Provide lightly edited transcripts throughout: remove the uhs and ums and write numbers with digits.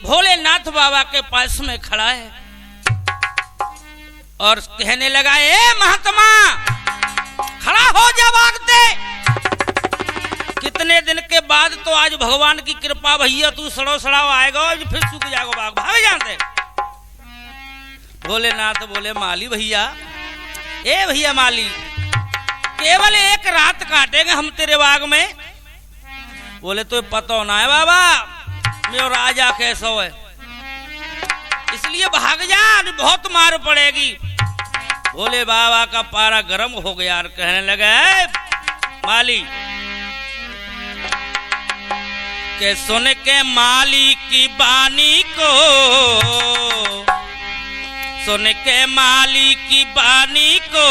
भोलेनाथ बाबा के पास में खड़ा है और कहने लगा, ए महात्मा खड़ा हो जा, भाग दे। कितने दिन के बाद तो आज भगवान की कृपा भैया, तू सड़ो सड़ाओ आएगा और फिर सूख जाएगा, भाग जानते। भोलेनाथ बोले, माली भैया, ए भैया माली, केवल एक रात काटेंगे हम तेरे बाग में। बोले तो पता ना है बाबा मेरा राजा कैसा है, इसलिए भाग जा, बहुत मार पड़ेगी। बोले बाबा का पारा गर्म हो गया और कहने लगा, माली के सुन के माली की बानी को, सुन के माली की बानी को,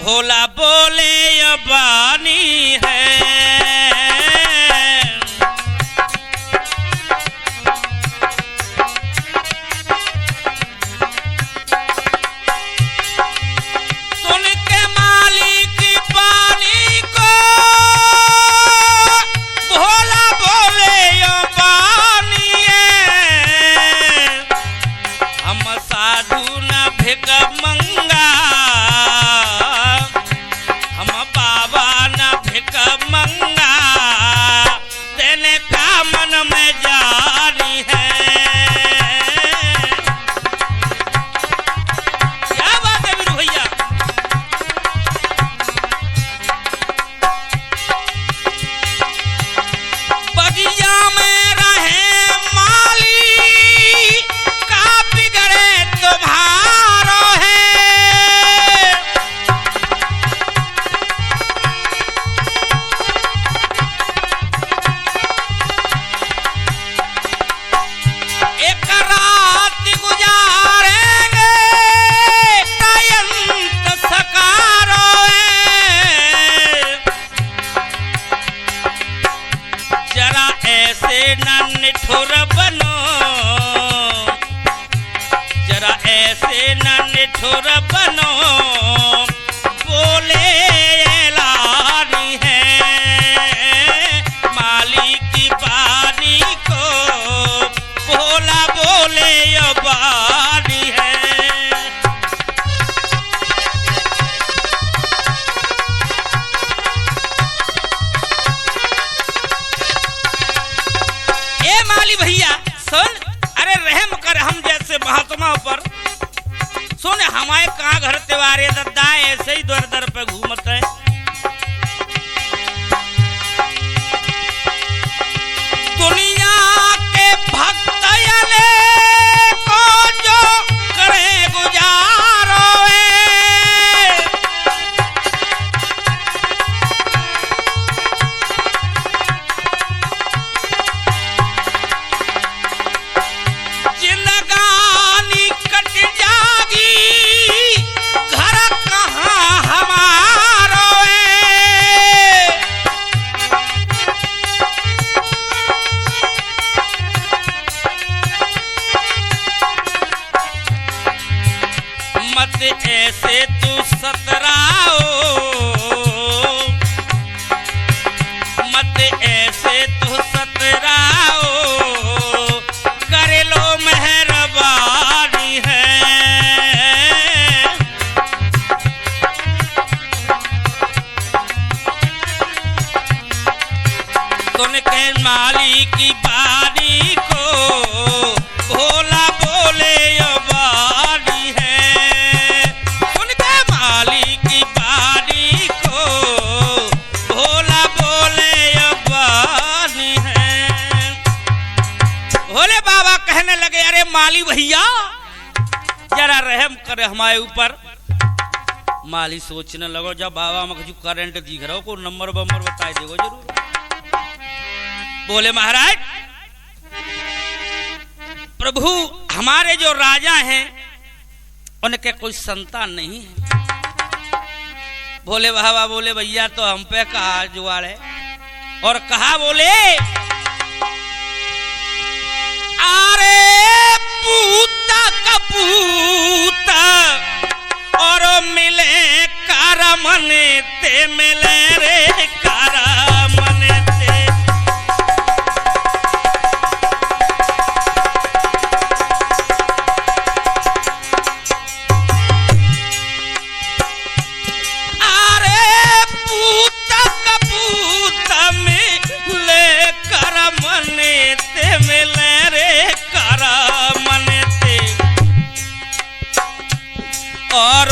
भोला बोले ये बानी है। हमारे कहाँ घर त्योहारे दद्दा ऐसे ही दर दर पे घूमते हैं। दुनिया के भक्त को जो करे गुजारो जिंदगानी कट जागी घर कहाँ हमारो मत ऐसे तू सतराओ, मत ऐसे तू सतराओ, कर लो मेहरबानी है। तुनके माली की बानी को भोला बोले यो बानी है। तुनके माली की बानी को भोला बोले यो बानी है। भोले बाबा कहने लगे, अरे माली भैया जरा रहम करे हमारे ऊपर। माली सोचने लगो, जब बाबा मुझे करंट दिख रहा हो को नंबर बम्बर बताए देगो जरूर। बोले महाराज प्रभु हमारे जो राजा हैं उनके कोई संतान नहीं है। भोले बाबा बोले भैया तो हम पे कहा जुगाड़ है, और कहा बोले अरे पूता कपूत और मिले करमन ते मिले रे करमन ते। और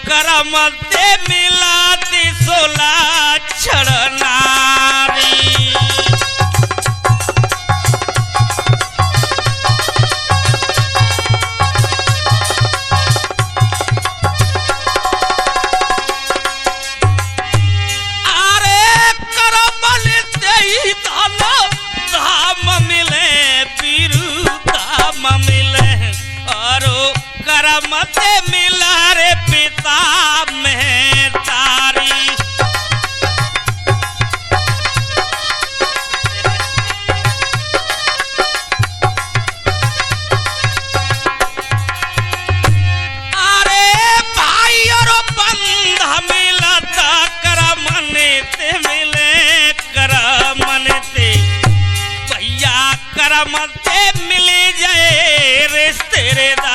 करम ते मिलाती 16 क्षण नारी। करमते मिला रे पिता में तारी। अरे भाई और बंध मिलता करमने ते मिले करमने ते भैया करमते मिले जाए रिश्तेदारी।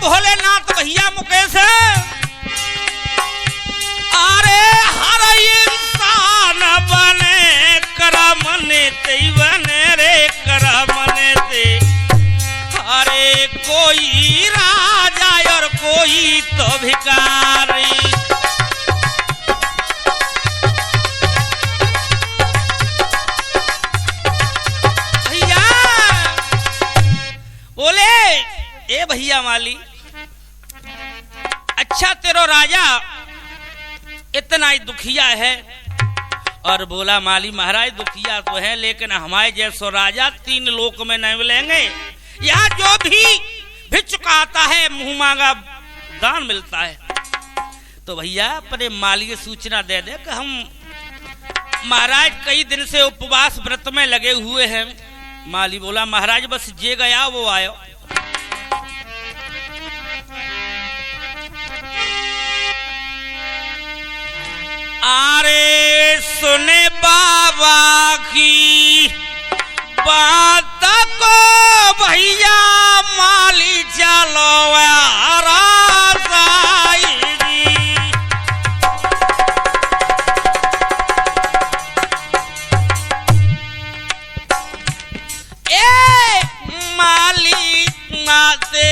भोलेनाथ भैया मुकेश अरे हर इंसान बने करमने ते बने रे करमने ते। अरे कोई राजा और कोई तो भिखारी। भैया बोले ए भैया माली अच्छा तेरो राजा इतना ही दुखिया है। और बोला माली महाराज दुखिया तो है लेकिन हमारे जैसो राजा 3 लोक में नहीं मिलेंगे। यहाँ जो भी चुकाता है मुंह मांगा दान मिलता है। तो भैया अपने माली की सूचना दे दे कि हम महाराज कई दिन से उपवास व्रत में लगे हुए हैं। माली बोला महाराज बस जे गया वो आयो। अरे सुने बाबा की बात को भैया माली चलो माली नाते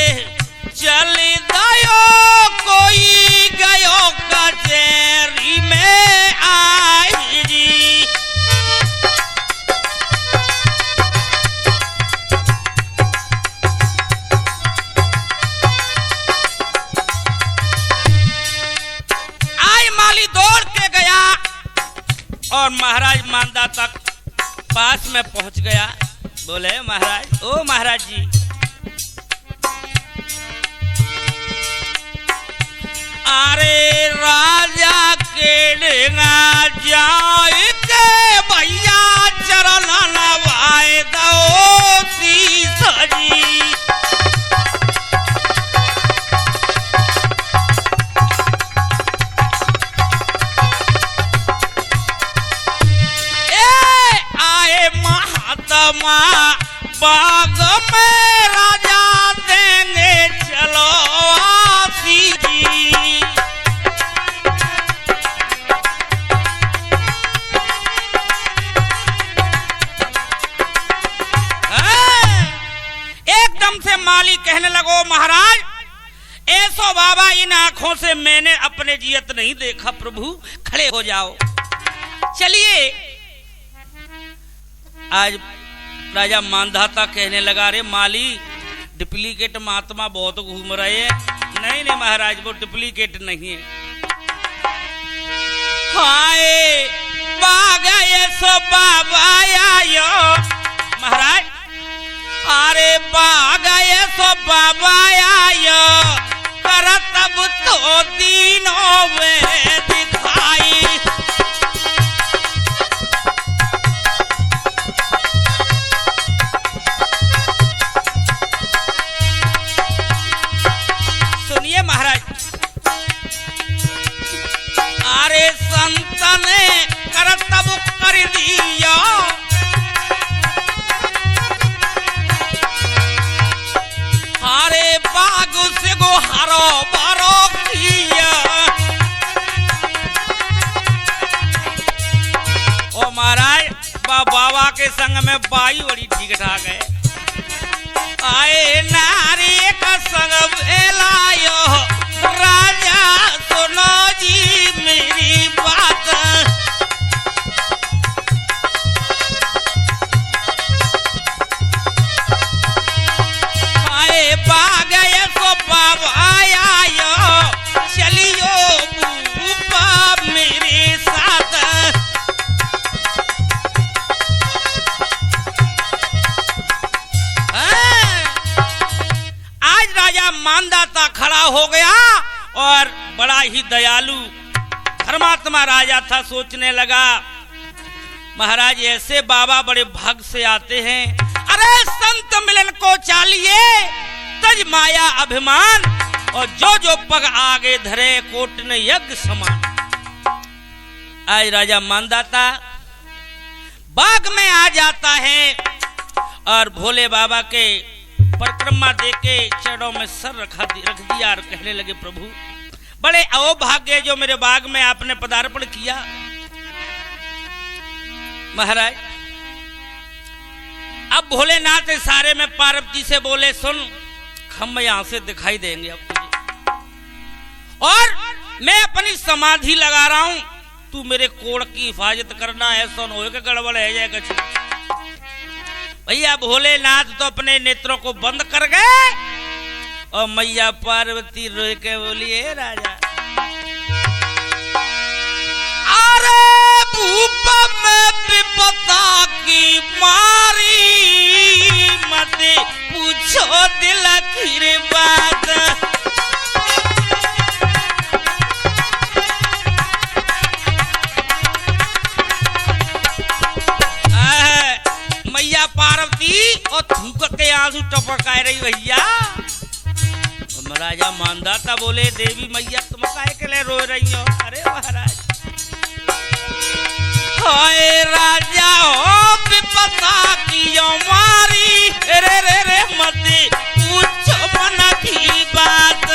चली दयो कोई गयो कचेरी में आई जी। आई माली दौड़ के गया और महाराज मांदा तक पास में पहुंच गया। बोले महाराज ओ महाराज जी अरे राजा के डेंगा जाए के भैया चरण नवाए दो शीश जी। आए महात्मा बाग में राजा देंगे चलो आसी जी। एकदम से माली कहने लगो महाराज ऐसो बाबा इन आंखों से मैंने अपने जियत नहीं देखा। प्रभु खड़े हो जाओ। चलिए आज राजा मानधाता कहने लगा रे माली डुप्लीकेट महात्मा बहुत घूम रहे हैं। नहीं नहीं महाराज वो डुप्लीकेट नहीं है। हाय बागा ये सो बाबा आयो महाराज अरे बागा ये सो बाबा आयो कर तब तो दीनों में दिखाई। महाराज अरे संत ने करतब कर दिया अरे बाग से गो हरो बरो किया महाराज बाबा के संग में बाई बड़ी ठीक ठाक है। आए नारी का संग भेलायो राजा सुनो जी मेरी बात। आए बागे सो बाबा आयो चलियो बूपा मेरे साथ। आज राजा मानदाता खड़ा हो गया और बड़ा ही दयालु धर्मात्मा राजा था। सोचने लगा महाराज ऐसे बाबा बड़े भाग से आते हैं। अरे संत मिलन को चालिए तज माया अभिमान और जो जो पग आगे धरे कोट ने यज्ञ समान। आज राजा मानदाता बाग में आ जाता है और भोले बाबा के परिक्रमा देके चरणों में सर रख दिया और कहने लगे प्रभु बड़े अहोभाग्य जो मेरे बाग में आपने पदार्पण किया। महाराज अब भोलेनाथ इशारे में पार्वती से बोले सुन हम यहां से दिखाई देंगे अब तुझे और मैं अपनी समाधि लगा रहा हूं, तू मेरे कोड़ की हिफाजत करना। ऐसा न हो कि गड़बड़ है जाए कुछ। भैया भोलेनाथ तो अपने नेत्रों को बंद कर गए और मैया पार्वती रोए के बोली हे राजा अरे भूपा में विपदा की मारी मत पूछो दिल की बात। मैया पार्वती और थूक के आंसू टपक आ रही भैया। राजा मानदाता बोले देवी मैया तुम काहे के लिए रो रही हो? अरे महाराज हाय राजा हो विपदा की मारी रे रे रे मत पूछो मन की बात।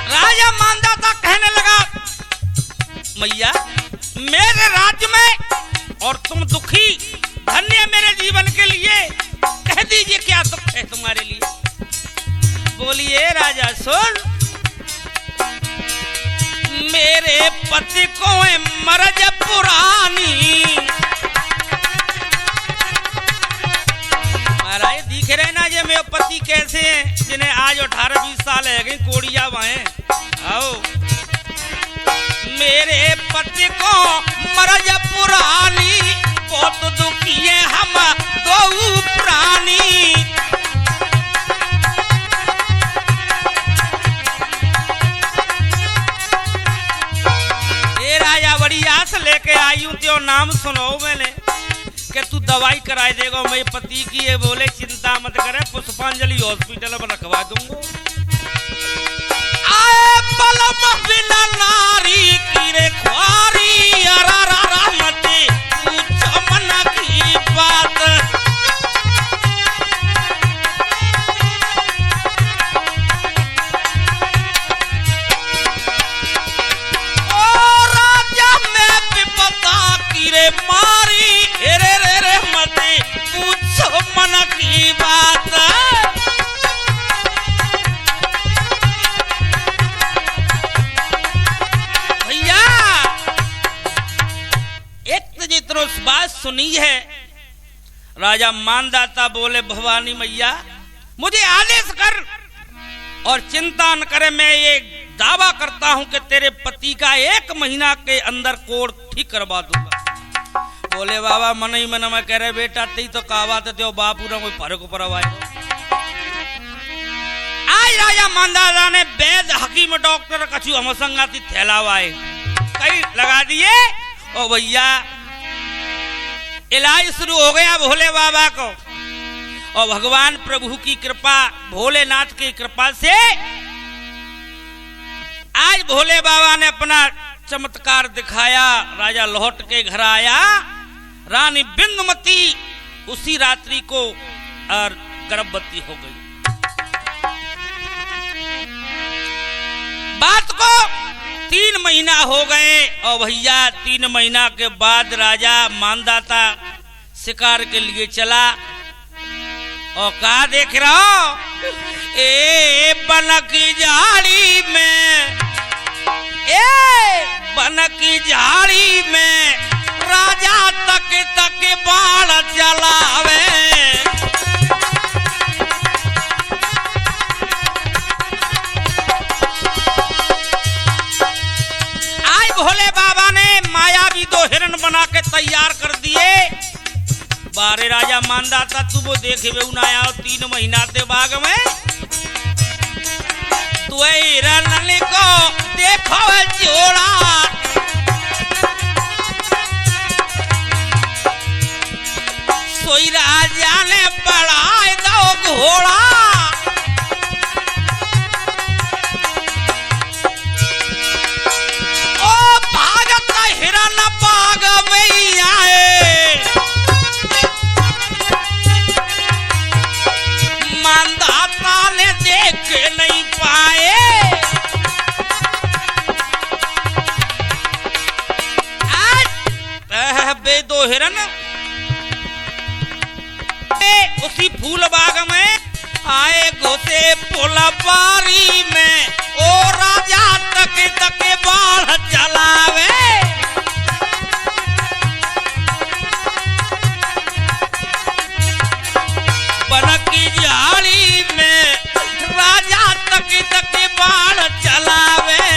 राजा मानदाता कहने लगा मैया मेरे राज्य में और तुम दुखी धन्य मेरे जीवन के लिए कह दीजिए क्या दुख है तुम्हारे लिए। बोलिए राजा सुन मेरे पति को मरज पुरानी। महाराज दिख रहे ना ये मेरे पति कैसे हैं जिन्हें आज 18-20 साल है गई कोड़िया वाए। आओ मेरे पति को मरज पुरानी बहुत दुखी है हम दो प्राणी। ये राजा बड़ी आस लेके आई हूं त्यो नाम सुनो मैंने कि तू दवाई कराए देगा मेरे पति की। ये बोले चिंता मत करे पुष्पांजलि हॉस्पिटल में रखवा दूंगा। आए बलम बिना नारी की रे ख्वारी अरा मत पूछो मन की बात। ओ राजा मैं विपदा की रे मारी रे रे रे मत पूछो मन की बात। बात सुनी है राजा मानदाता बोले भवानी मैया मुझे आदेश कर और चिंता न करे। मैं ये दावा करता हूं कि तेरे पति का 1 महीना के अंदर कोड़ ठीक करवा दूंगा। बोले बाबा मन ही मन में कह रहे बेटा ती तो कावा तो बापू ना कोई फर्क परवाए। आज राजा मानदाता ने वैद्य हकीम डॉक्टर कछु हम संगाती थैलावाए कई लगा दिए और भैया इलाज शुरू हो गया भोले बाबा को। और भगवान प्रभु की कृपा भोलेनाथ की कृपा से आज भोले बाबा ने अपना चमत्कार दिखाया। राजा लौट के घर आया। रानी बिंदुमती उसी रात्रि को और गर्भवती हो गई। महीना हो गए और भैया 3 महीना के बाद राजा मानदाता शिकार के लिए चला और कहा देख रहा हो ए बन की झाड़ी में, ए बन की झाड़ी में राजा तक तक बाण चलावे। आज भोले बाबा ने मायावी 2 हिरण बना के तैयार कर दिए। बारे राजा मानदाता तू वो देखे वे आया 3 महीना ते बाग में तू हिरण को देखो जोड़ा, सोई राजा ने बढ़ाए दो घोड़ा। ओ भागत हिरण बाग में आए, मानदाता ने देख नहीं पाए। बे 2 हिरण उसी फूल बाग में आए घुसे पुलबारी में, ओ राजा तक तक बाढ़ चलावे। बन की झाड़ी में राजा तक तक बाढ़ चलावे।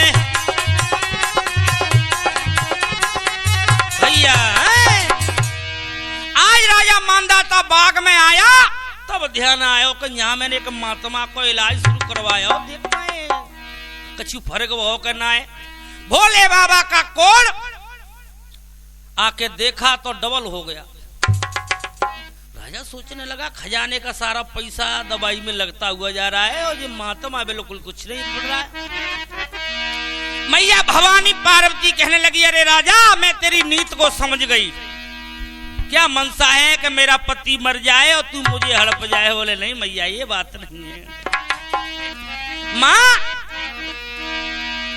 भैया आज राजा मानदाता बाग में आया तब ध्यान आयो कि यहाँ मैंने एक महात्मा को इलाज शुरू करवाया, देखना है कछु फर्क हो करना है। भोले बाबा का कोड आके देखा तो डबल हो गया। राजा सोचने लगा खजाने का सारा पैसा दवाई में लगता हुआ जा रहा है और ये महात्मा बिल्कुल कुछ नहीं पड़ रहा है। मैया भवानी पार्वती कहने लगी अरे राजा मैं तेरी नीत को समझ गई, क्या मनसा है कि मेरा पति मर जाए और तू मुझे हड़प जाए। बोले नहीं मैया ये बात नहीं है, माँ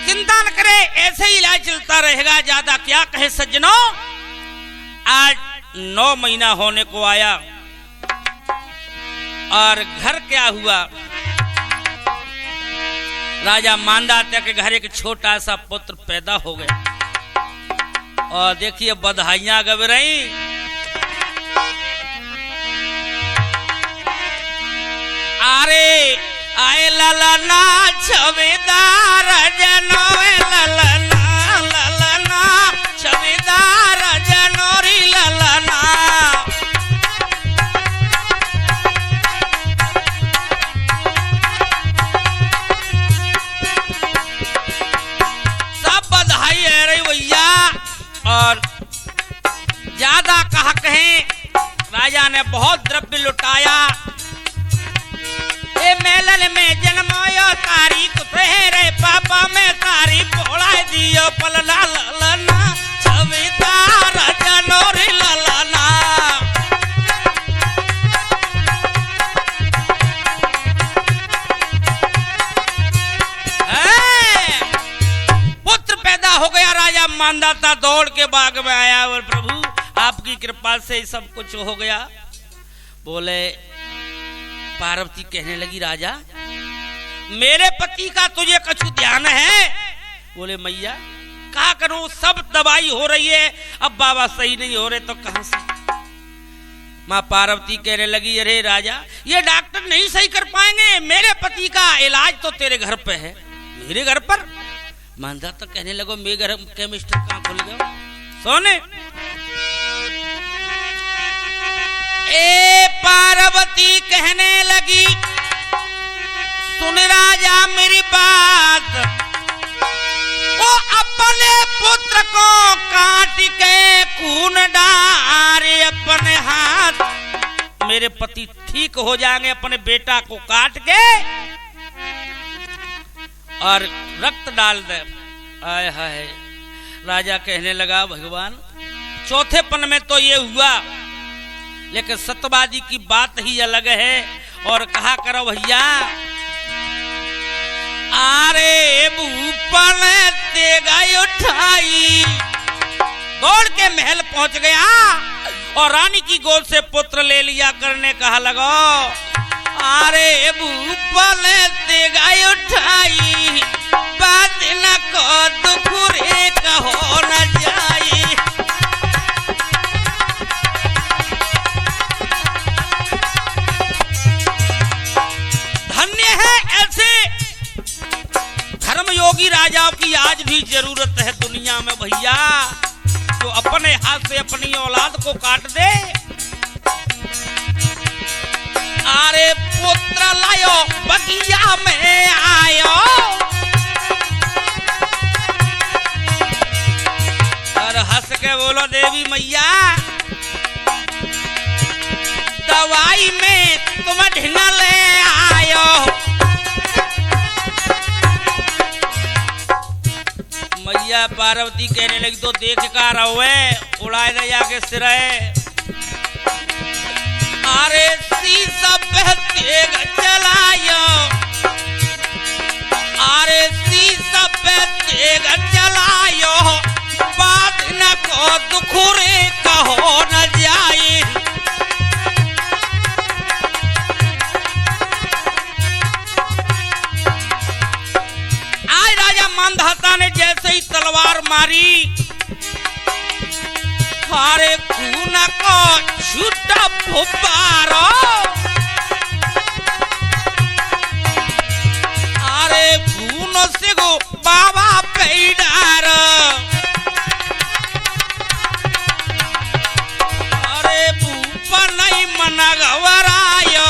चिंता न करे ऐसे ही इलाज चलता रहेगा, ज्यादा क्या कहे सज्जनों। आज 9 महीना होने को आया और घर क्या हुआ, राजा मानदाता के घर एक छोटा सा पुत्र पैदा हो गया और देखिए बधाइयां गब रही। अरे आए ललना छवेदार जनोए ललना छवेदार जनोरी ललना। सब बधाई है रे भैया और ज्यादा कहा कहें राजा ने बहुत द्रव्य लुटाया। मेलन में जन्मायो तारीख रे पापा में तारी पोड़ा दियो पलला ललना छविदार जनोरी ललना। पुत्र पैदा हो गया। राजा मानदाता दौड़ के बाग में आया और प्रभु आपकी कृपा से सब कुछ हो गया। बोले पार्वती कहने लगी राजा मेरे पति का तुझे कछु ध्यान है। बोले मैया क्या करूं, सब दवाई हो रही है, अब बाबा सही नहीं हो रहे तो कहां से। मां पार्वती कहने लगी अरे राजा ये डॉक्टर नहीं सही कर पाएंगे, मेरे पति का इलाज तो तेरे घर पे है। मेरे घर पर? मानदाता कहने लगो मेरे घर केमिस्ट कहां खुल गया सोने। ए पार्वती कहने लगी सुन राजा मेरी बात, वो अपने पुत्र को काट के खून डारे अपने हाथ, मेरे पति ठीक हो जाएंगे। अपने बेटा को काट के और रक्त डाल दे। आय हाय राजा कहने लगा भगवान चौथेपन में तो ये हुआ, लेकिन सत्यवादी की बात ही अलग है। और कहा करो भैया अरे भूप पने तेगा उठाई, दौड़ के महल पहुंच गया और रानी की गोद से पुत्र ले लिया करने कहा लगो, अरे पने तेगा उठाई, बात न को दुख रे कहो न जाई। धन्य है ऐसे धर्मयोगी राजाओं की आज भी जरूरत है दुनिया में भैया, जो अपने हाथ से अपनी औलाद को काट दे। अरे पुत्र लायो बगिया में आयो, और हंस के बोलो देवी मैया, दवाई में तुम ढिंगा ले आयो। मैया पार्वती कहने लगी तो देख का रहे उड़ाए दे जाके सिरे। अरे शीशा पे तेग चलायो, अरे शीशा पे तेग चलायो, बात न को दुख रे कहो न जाए। आज राजा मांधाता ने जैसे ही तलवार मारी, अरे खून को छूटा फुब्बारो, अरे खून से गो बाबा पैडार, अरे भूपा नहीं मना गवरायो,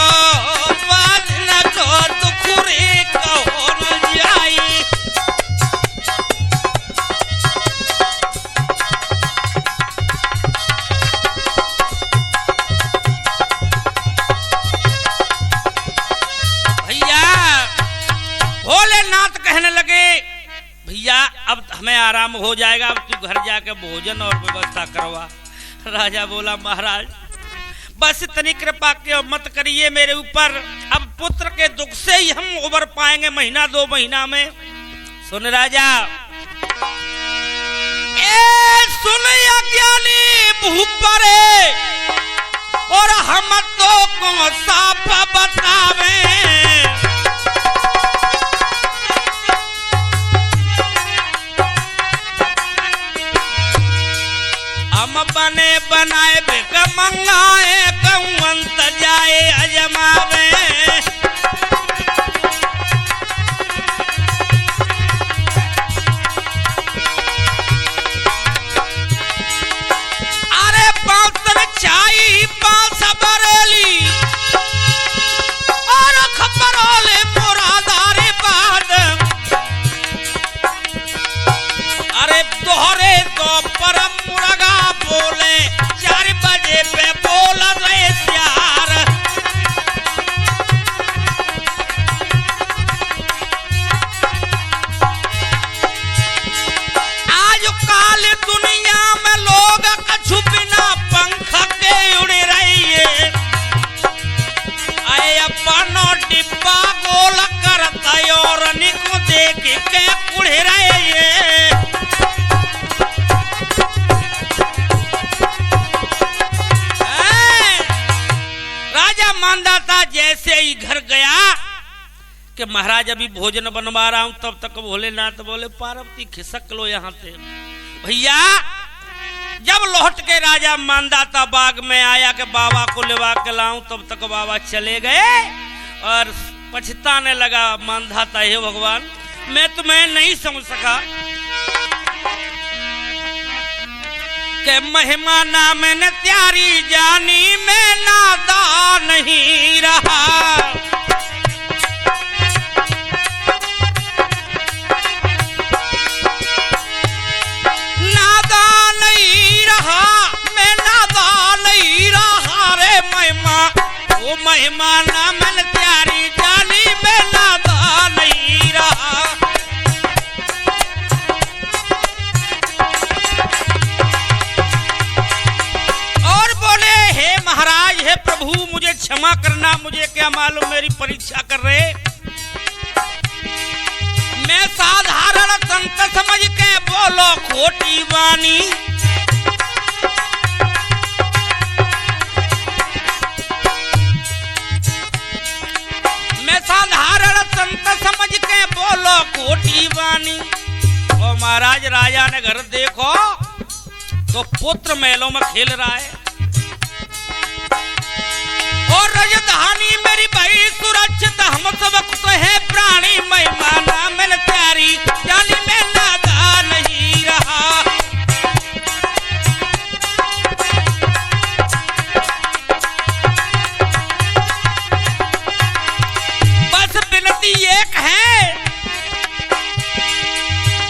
बात न को दुख रे कहो न जाई। भोलेनाथ कहने लगे भैया अब हमें आराम हो जाएगा, अब तू घर जाके भोजन और व्यवस्था करवा। राजा बोला महाराज बस इतनी कृपा क्यों मत करिए मेरे ऊपर, अब पुत्र के दुख से ही हम उबर पाएंगे महीना 2 महीना में। सुन राजा, ए सुन अज्ञानी भूपरे, और हम तो को साफ बतावे, हम बने बनाए बिक मंगाए, कौंत जाए अजमावे। अरे पाँचन चाई पाँच बरेली, और खबरोले मुरादारे बाद, अरे दोहरे तो परम मुर्गा बोले 4 बजे पे बोल रहे प्यार। आज काल दुनिया में लोग कछु बिना पंख के उड़ रही है, आए अपनो डिब्बा गोल करता और निको देख के उड़ रहे हैं। मांधाता जैसे ही घर गया कि महाराज अभी भोजन बनवा रहा हूं, तब तक भोलेनाथ बोले पार्वती खिसक लो यहां से। भैया जब लौट के राजा मांधाता बाग में आया कि बाबा को लेवा के लाऊं, तब तक बाबा चले गए और पछताने लगा मांधाता, हे भगवान मैं तुम्हें नहीं समझ सका के महिमा ना मैंने त्यारी जानी, मैं नादा नहीं रहा। नादा नहीं रहा, मैं नादा नहीं रहा रे महिमा, वो महिमा ना मैंने त्यारी जानी, मैं नादा नहीं रहा। महाराज है प्रभु मुझे क्षमा करना, मुझे क्या मालूम मेरी परीक्षा कर रहे, मैं साधारण समझ के बोलो खोटी वाणी। मैं साधारण संत समझ के बोलो खोटी वाणी। और महाराज राजा ने घर देखो तो पुत्र महलों में खेल रहा है और राजधानी मेरी भाई सुरक्षित। हम सब तो है प्राणी महिमाना मैंने प्यारी जाली में नादा नहीं रहा। बस विनती एक है,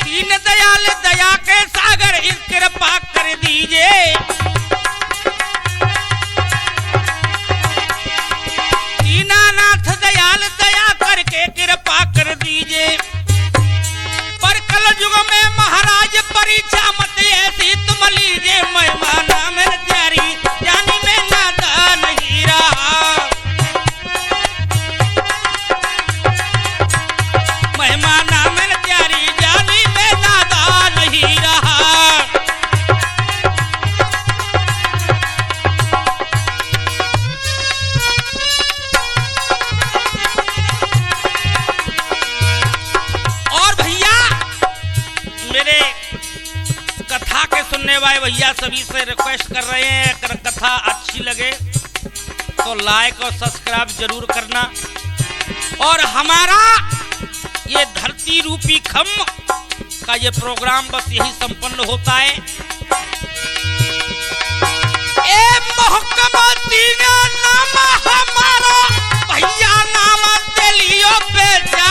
दीन दयाल दया के सागर इस कृपा कर दीजिए। दीनानाथ दयाल दया करके कृपा कर दीजिए। पर कल युग में महाराज परीक्षा मत ऐसी तुम लीजिए। महिमाना मेरे प्यारी जानी में नादा नहीं रहा। महिमाना मेरे प्यारी जानी में नादा नहीं रहा। मेरे कथा के सुनने वाले भैया सभी से रिक्वेस्ट कर रहे हैं, अगर कथा अच्छी लगे तो लाइक और सब्सक्राइब जरूर करना। और हमारा ये धरती रूपी खम का ये प्रोग्राम बस यही संपन्न होता है। ए महकमा दीना नाम हमारा भैया नाम दे लियो बेचा।